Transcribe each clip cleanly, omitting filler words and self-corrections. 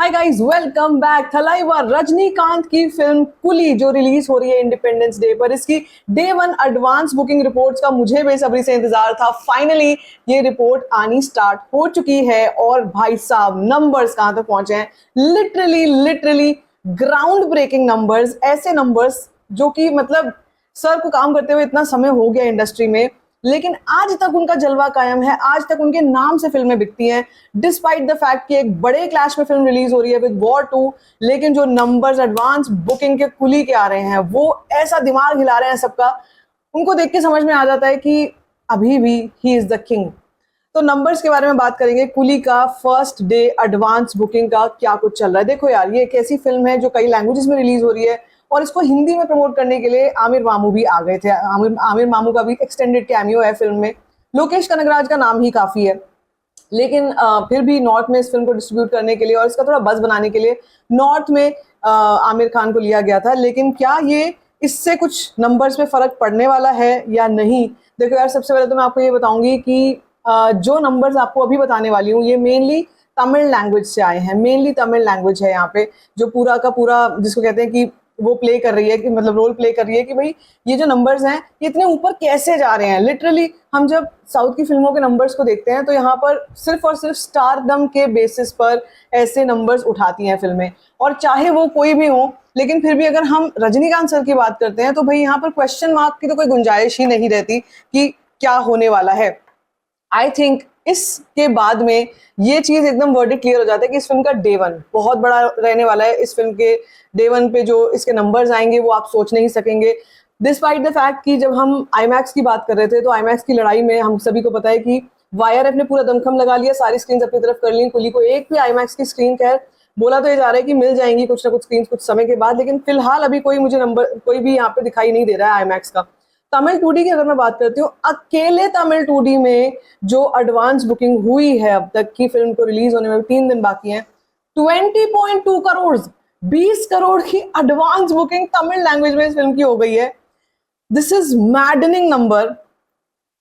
Hi guys, welcome back. Thalaiva Rajinikanth की film कुली जो release हो रही है इंडिपेंडेंस डे पर, इसकी day one advance booking reports का मुझे बेसब्री से इंतजार था। फाइनली ये रिपोर्ट आनी स्टार्ट हो चुकी है और भाई साहब नंबर्स कहां तक पहुंचे हैं। लिटरली ग्राउंड ब्रेकिंग नंबर्स, ऐसे नंबर्स जो कि मतलब सर को काम करते हुए इतना समय हो गया इंडस्ट्री में, लेकिन आज तक उनका जलवा कायम है। आज तक उनके नाम से फिल्में बिकती हैं डिस्पाइट द फैक्ट कि एक बड़े क्लैश में फिल्म रिलीज हो रही है विद वॉर 2। लेकिन जो नंबर्स एडवांस बुकिंग के कुली के आ रहे हैं वो ऐसा दिमाग हिला रहे हैं सबका, उनको देख के समझ में आ जाता है कि अभी भी ही इज द किंग। तो नंबर्स के बारे में बात करेंगे। कुली का फर्स्ट डे एडवांस बुकिंग का क्या कुछ चल रहा है। देखो यार, ये एक ऐसी फिल्म है जो कई लैंग्वेजेस में रिलीज हो रही है और इसको हिंदी में प्रमोट करने के लिए आमिर मामू भी आ गए थे। आमिर मामू का भी एक्सटेंडेड कैमियो है फिल्म में। लोकेश कनगराज का नाम ही काफी है, लेकिन फिर भी नॉर्थ में इस फिल्म को डिस्ट्रीब्यूट करने के लिए और इसका थोड़ा बज़ बनाने के लिए नॉर्थ में आमिर खान को लिया गया था। लेकिन क्या ये इससे कुछ नंबर्स में फर्क पड़ने वाला है या नहीं? देखो यार, सबसे पहले तो मैं आपको ये बताऊंगी कि जो नंबर्स आपको अभी बताने वाली हूँ ये मेनली तमिल लैंग्वेज से आए हैं। मेनली तमिल लैंग्वेज है यहाँ पे जो पूरा का पूरा, जिसको कहते हैं कि वो प्ले कर रही है, कि मतलब रोल प्ले कर रही है कि भाई ये जो नंबर्स हैं ये इतने ऊपर कैसे जा रहे हैं। लिटरली हम जब साउथ की फिल्मों के नंबर्स को देखते हैं तो यहाँ पर सिर्फ और सिर्फ स्टारडम के बेसिस पर ऐसे नंबर्स उठाती हैं फिल्में, और चाहे वो कोई भी हो। लेकिन फिर भी अगर हम रजनीकांत सर की बात करते हैं तो भाई यहाँ पर क्वेश्चन मार्क की तो कोई गुंजाइश ही नहीं रहती कि क्या होने वाला है। आई थिंक इसके बाद में ये चीज एकदम वर्डिक्ट क्लियर हो जाता है कि इस फिल्म का डे वन बहुत बड़ा रहने वाला है। इस फिल्म के डे वन पे जो इसके नंबर्स आएंगे वो आप सोच नहीं सकेंगे। डिस्पाइट द फैक्ट कि जब हम आईमैक्स की बात कर रहे थे तो आईमैक्स की लड़ाई में हम सभी को पता है कि वाईआरएफ ने पूरा दमखम लगा लिया, सारी स्क्रीन अपनी तरफ कर ली। कुली को एक भी आईमैक्स की स्क्रीन, खैर बोला तो ये जा रहा है कि मिल जाएंगी कुछ ना कुछ स्क्रीन कुछ समय के बाद, लेकिन फिलहाल अभी कोई मुझे नंबर कोई भी यहाँ पे दिखाई नहीं दे रहा है आईमैक्स का। तमिल 2D की अगर मैं बात करती हूँ, अकेले तमिल 2D में जो एडवांस बुकिंग हुई है अब तक की, फिल्म को रिलीज होने में 3 दिन बाकी हैं, 20.2 करोड़, 20 करोड़ की एडवांस बुकिंग तमिल लैंग्वेज में इस फिल्म की हो गई है। This is maddening number.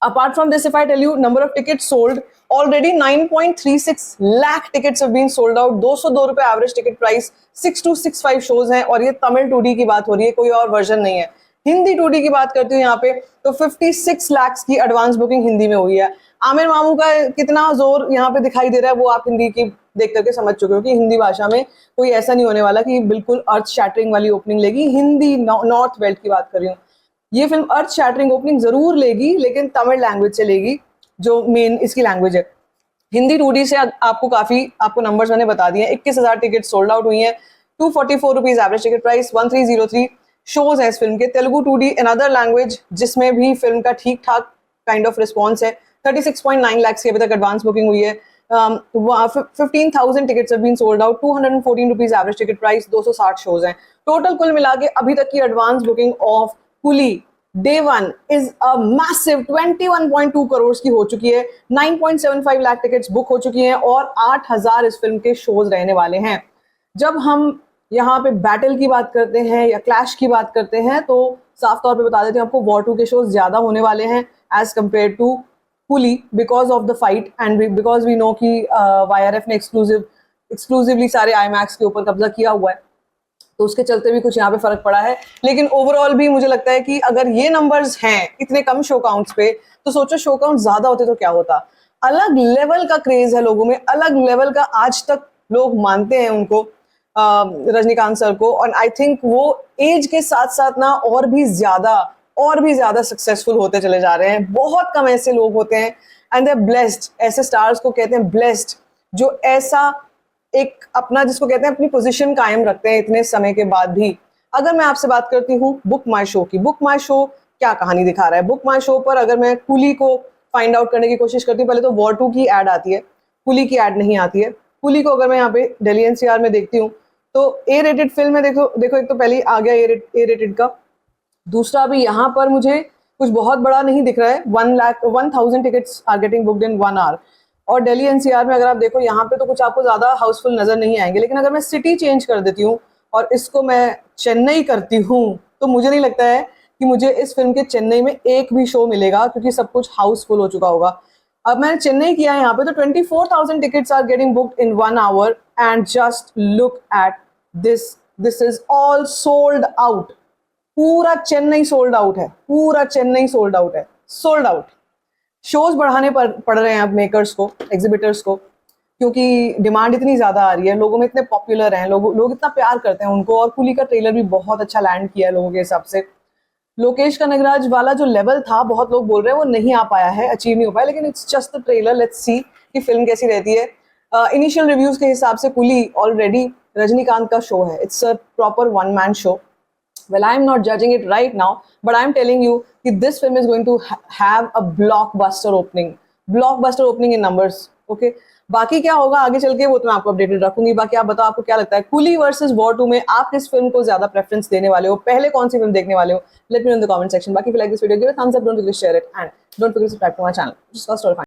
Apart from this, if I tell you number of tickets sold, already 9.36 lakh tickets have been sold out. 202 रुपए एवरेज टिकट प्राइस, 6265 शोज हैं और ये तमिल 2D की बात हो रही है, कोई और वर्जन नहीं है। हिंदी 2D की बात करती हूँ यहाँ पे तो 56 लाख की एडवांस बुकिंग हिंदी में हुई है। आमिर मामू का कितना जोर यहाँ पे दिखाई दे रहा है वो आप हिंदी की देख करके समझ चुके हो कि हिंदी भाषा में कोई ऐसा नहीं होने वाला कि बिल्कुल अर्थ शैटरिंग वाली ओपनिंग लेगी। हिंदी नॉर्थ बेल्ट की बात कर रही हूँ, ये फिल्म अर्थ शैटरिंग ओपनिंग जरूर लेगी लेकिन तमिल लैंग्वेज से लेगी जो मेन इसकी लैंग्वेज है। हिंदी 2D से आपको नंबर्स मैंने बता दिए। 21,000 टिकट सोल्ड आउट हुई हैं, 244 rupees average ticket price, 1303 shows है इस फिल्म के। तेलुगु 2D अनदर लैंग्वेज जिसमें भी फिल्म का ठीक ठाक काइंड ऑफ रिस्पॉन्स है। 36.9 लाख की अभी तक एडवांस बुकिंग हुई है। 15,000 tickets have been sold out, 214 rupees average ticket price, 260 shows हैं। टोटल कुल मिला के अभी तक की advance booking of Coolie day one is a massive 21.2 crore की हो चुकी है। 9.75 लाख टिकट्स बुक हो चुकी हैं और 8,000 इस फिल्म के शोज रहने वाले हैं। जब हम यहाँ पे बैटल की बात करते हैं या क्लैश की बात करते हैं तो साफ तौर पे बता देते हैं आपको, वॉर 2 के शोज ज्यादा होने वाले हैं as compared to Coolie because of the fight and because we know कि वाईआरएफ ने एक्सक्लूसिवली सारे आईमैक्स के ऊपर कब्जा किया हुआ है, तो उसके चलते भी कुछ यहाँ पे फर्क पड़ा है। लेकिन ओवरऑल भी मुझे लगता है कि अगर ये नंबर्स हैं इतने कम शो काउंट्स पे, तो सोचो शो काउंट ज्यादा होते तो क्या होता। अलग लेवल का क्रेज है लोगों में, अलग लेवल का आज तक लोग मानते हैं उनको, रजनीकांत सर को। और आई थिंक वो एज के साथ साथ ना और भी ज्यादा सक्सेसफुल होते चले जा रहे हैं। बहुत कम ऐसे लोग होते हैं एंड दे ब्लेस्ड, ऐसे स्टार्स को कहते हैं ब्लेस्ड, जो ऐसा एक अपना जिसको कहते हैं अपनी पोजीशन कायम रखते हैं इतने समय के बाद भी। अगर मैं आपसे बात करती हूँ बुक माई शो की, बुक माई शो क्या कहानी दिखा रहा है। बुक माई शो पर अगर मैं कुली को फाइंड आउट करने की कोशिश करती हूँ, पहले तो वॉर 2 की एड आती है, कुली की एड नहीं आती है। कुली को अगर मैं यहाँ पे दिल्ली एनसीआर में देखती हूँ तो ए रेटेड फिल्म है। देखो एक तो पहले आ गया ए रेटेड का, दूसरा भी यहाँ पर मुझे कुछ बहुत बड़ा नहीं दिख रहा है। 1,000 tickets are getting booked in 1 hour. और दिल्ली एनसीआर में अगर आप देखो यहाँ पे तो कुछ आपको ज्यादा हाउसफुल नजर नहीं आएंगे। लेकिन अगर मैं सिटी चेंज कर देती हूँ और इसको मैं चेन्नई करती हूँ तो मुझे नहीं लगता है कि मुझे इस फिल्म के चेन्नई में एक भी शो मिलेगा, क्योंकि सब कुछ हाउसफुल हो चुका होगा। अब मैंने चेन्नई किया है यहाँ पे तो 24,000 tickets are getting booked in 1 hour and just look at this. This is all sold out. पूरा चेन्नई सोल्ड आउट है, पूरा चेन्नई सोल्ड आउट है, सोल्ड आउट. शोज बढ़ाने पड़ रहे हैं अब मेकर्स को, एग्जिबिटर्स को, क्योंकि डिमांड इतनी ज़्यादा आ रही है, लोगों में इतने पॉपुलर हैं, लोग इतना प्यार करते हैं उनको. और कुली का ट्रेलर भी बहुत अच्छा लैंड किया है लोगों के हिसाब से. लोकेश कनगराज वाला जो लेवल था, बहुत लोग बोल रहे हैं वो नहीं आ पाया है, अचीव नहीं हो पाया, लेकिन it's just the trailer. Let's see कि फिल्म कैसी रहती है. इनिशियल रिव्यूज के हिसाब से कुली ऑलरेडी रजनीकांत का शो है. It's a proper one man show. Well, I'm not judging it right now, but I'm telling you that this film is going to have a blockbuster opening in numbers. Okay? बाकी क्या होगा आगे चल के वो तो मैं आपको अपडेटेड रखूंगी. बाकी आप बताओ आपको क्या लगता है, कुली वर्सेस वॉर 2 में आप किस फिल्म को ज्यादा प्रेफरेंस देने वाले हो, पहले कौन सी फिल्म देखने वाले हो? Let me know in the comment section. बाकी if you like this video, give it a thumbs up, don't forget to share it, and don't forget to subscribe to my channel. Just